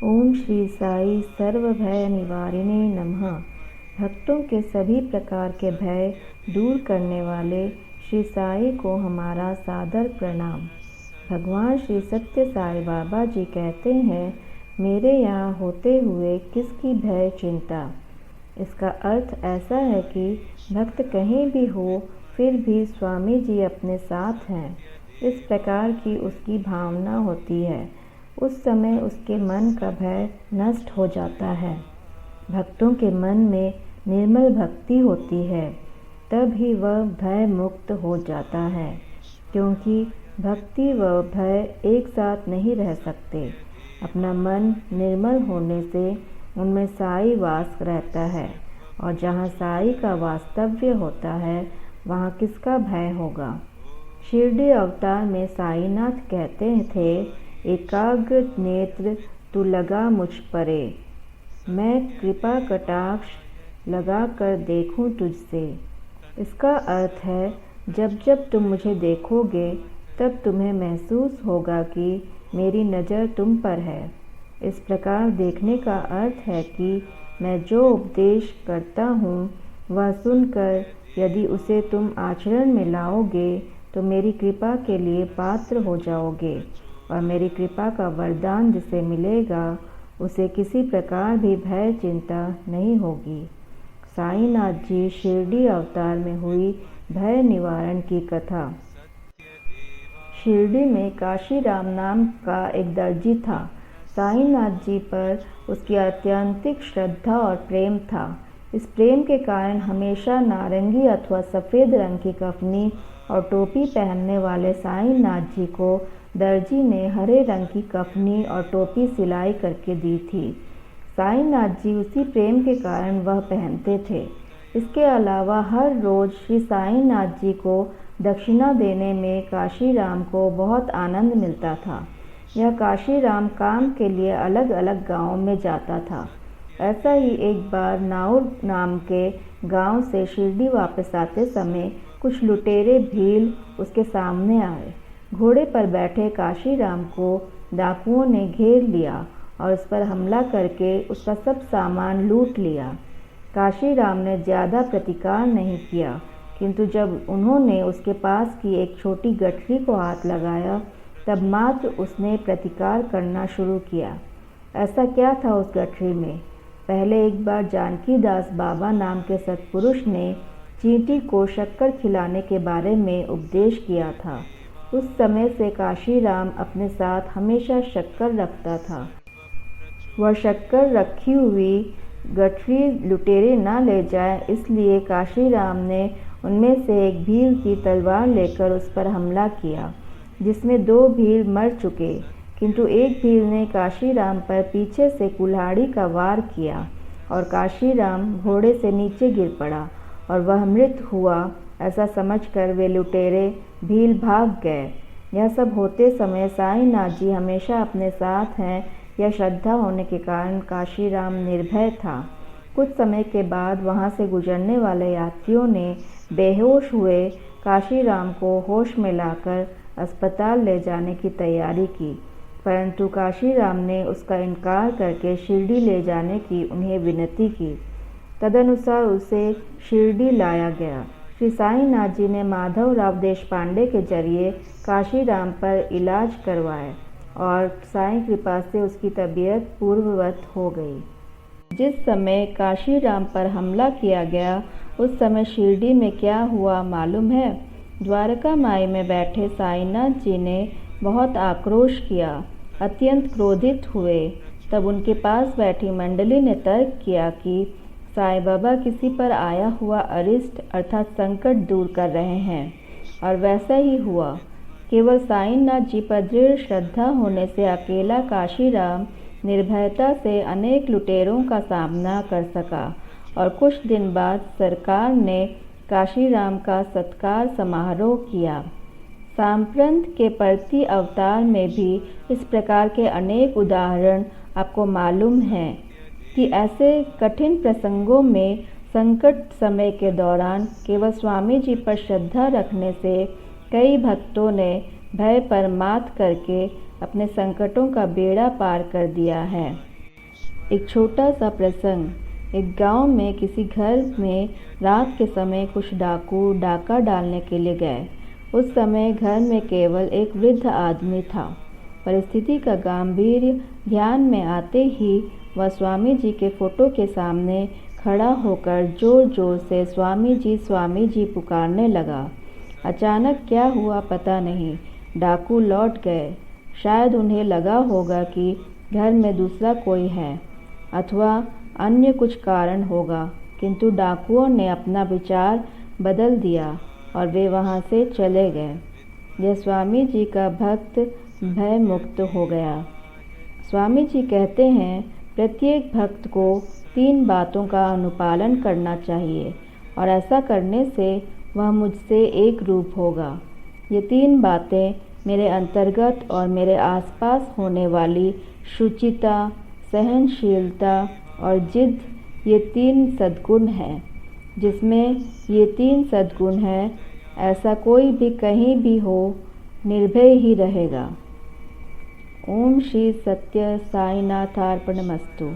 ओम श्री साई सर्व भय निवारिणे नमः। भक्तों के सभी प्रकार के भय दूर करने वाले श्री साई को हमारा सादर प्रणाम। भगवान श्री सत्य साई बाबा जी कहते हैं, मेरे यहाँ होते हुए किसकी भय चिंता। इसका अर्थ ऐसा है कि भक्त कहीं भी हो फिर भी स्वामी जी अपने साथ हैं, इस प्रकार की उसकी भावना होती है। उस समय उसके मन का भय नष्ट हो जाता है। भक्तों के मन में निर्मल भक्ति होती है, तब ही वह भय मुक्त हो जाता है, क्योंकि भक्ति व भय एक साथ नहीं रह सकते। अपना मन निर्मल होने से उनमें साई वास रहता है, और जहाँ साई का वास्तव्य होता है वहाँ किसका भय होगा। शिरडी अवतार में साईनाथ कहते थे, एकाग्र नेत्र तू लगा मुझ परे, मैं कृपा कटाक्ष लगा कर देखूं तुझसे। इसका अर्थ है, जब जब तुम मुझे देखोगे तब तुम्हें महसूस होगा कि मेरी नज़र तुम पर है। इस प्रकार देखने का अर्थ है कि मैं जो उपदेश करता हूँ वह सुनकर यदि उसे तुम आचरण में लाओगे तो मेरी कृपा के लिए पात्र हो जाओगे, और मेरी कृपा का वरदान जिसे मिलेगा उसे किसी प्रकार भी भय चिंता नहीं होगी। साईनाथ जी शिरडी अवतार में हुई भय निवारण की कथा। शिरडी में काशीराम नाम का एक दर्जी था। साईनाथ जी पर उसकी अत्यंतिक श्रद्धा और प्रेम था। इस प्रेम के कारण हमेशा नारंगी अथवा सफ़ेद रंग की कफनी और टोपी पहनने वाले साईनाथ जी को दर्जी ने हरे रंग की कफनी और टोपी सिलाई करके दी थी। साईनाथ जी उसी प्रेम के कारण वह पहनते थे। इसके अलावा हर रोज़ श्री साईनाथ जी को दक्षिणा देने में काशीराम को बहुत आनंद मिलता था। यह काशीराम काम के लिए अलग अलग गांवों में जाता था। ऐसा ही एक बार नाउर नाम के गांव से शिरडी वापस आते समय कुछ लुटेरे भील उसके सामने आए। घोड़े पर बैठे काशीराम को डाकुओं ने घेर लिया और उस पर हमला करके उसका सब सामान लूट लिया। काशीराम ने ज़्यादा प्रतिकार नहीं किया, किंतु जब उन्होंने उसके पास की एक छोटी गठरी को हाथ लगाया तब मात्र उसने प्रतिकार करना शुरू किया। ऐसा क्या था उस गठरी में? पहले एक बार जानकी दास बाबा नाम के सत्पुरुष ने चींटी को शक्कर खिलाने के बारे में उपदेश किया था। उस समय से काशीराम अपने साथ हमेशा शक्कर रखता था। वह शक्कर रखी हुई गठरी लुटेरे न ले जाए, इसलिए काशीराम ने उनमें से एक भील की तलवार लेकर उस पर हमला किया, जिसमें 2 भील मर चुके, किंतु एक भील ने काशीराम पर पीछे से कुल्हाड़ी का वार किया और काशीराम घोड़े से नीचे गिर पड़ा और वह मृत हुआ। ऐसा समझकर वे लुटेरे भील भाग गए। यह सब होते समय साईनाथ जी हमेशा अपने साथ हैं, यह श्रद्धा होने के कारण काशीराम निर्भय था। कुछ समय के बाद वहाँ से गुजरने वाले यात्रियों ने बेहोश हुए काशीराम को होश में लाकर अस्पताल ले जाने की तैयारी की, परंतु काशीराम ने उसका इनकार करके शिरडी ले जाने की उन्हें विनती की। तदनुसार उसे शिरडी लाया गया। श्री साईनाथ जी ने माधवराव देशपांडे के जरिए काशीराम पर इलाज करवाए और साईं कृपा से उसकी तबीयत पूर्ववत हो गई। जिस समय काशीराम पर हमला किया गया उस समय शिरडी में क्या हुआ मालूम है? द्वारका माई में बैठे साईनाथ जी ने बहुत आक्रोश किया, अत्यंत क्रोधित हुए। तब उनके पास बैठी मंडली ने तर्क किया कि साईं बाबा किसी पर आया हुआ अरिष्ट अर्थात संकट दूर कर रहे हैं, और वैसा ही हुआ। केवल साईनाथ जी पर दृढ़ श्रद्धा होने से अकेला काशीराम निर्भयता से अनेक लुटेरों का सामना कर सका, और कुछ दिन बाद सरकार ने काशीराम का सत्कार समारोह किया। सांप्रत के प्रति अवतार में भी इस प्रकार के अनेक उदाहरण आपको मालूम हैं कि ऐसे कठिन प्रसंगों में संकट समय के दौरान केवल स्वामी जी पर श्रद्धा रखने से कई भक्तों ने भय पर मात करके अपने संकटों का बेड़ा पार कर दिया है। एक छोटा सा प्रसंग। एक गांव में किसी घर में रात के समय कुछ डाकू डाका डालने के लिए गए। उस समय घर में केवल एक वृद्ध आदमी था। परिस्थिति का गंभीर्य ध्यान में आते ही वह स्वामी जी के फोटो के सामने खड़ा होकर जोर जोर से स्वामी जी पुकारने लगा। अचानक क्या हुआ पता नहीं, डाकू लौट गए। शायद उन्हें लगा होगा कि घर में दूसरा कोई है अथवा अन्य कुछ कारण होगा, किंतु डाकुओं ने अपना विचार बदल दिया और वे वहां से चले गए। यह स्वामी जी का भक्त भय मुक्त हो गया। स्वामी जी कहते हैं, प्रत्येक भक्त को 3 बातों का अनुपालन करना चाहिए और ऐसा करने से वह मुझसे एक रूप होगा। ये 3 बातें मेरे अंतर्गत और मेरे आसपास होने वाली शुचिता, सहनशीलता और जिद, ये 3 सद्गुण हैं। जिसमें ये 3 सद्गुण हैं, ऐसा कोई भी कहीं भी हो, निर्भय ही रहेगा। ओम श्री सत्य साईनाथार्पणमस्तु।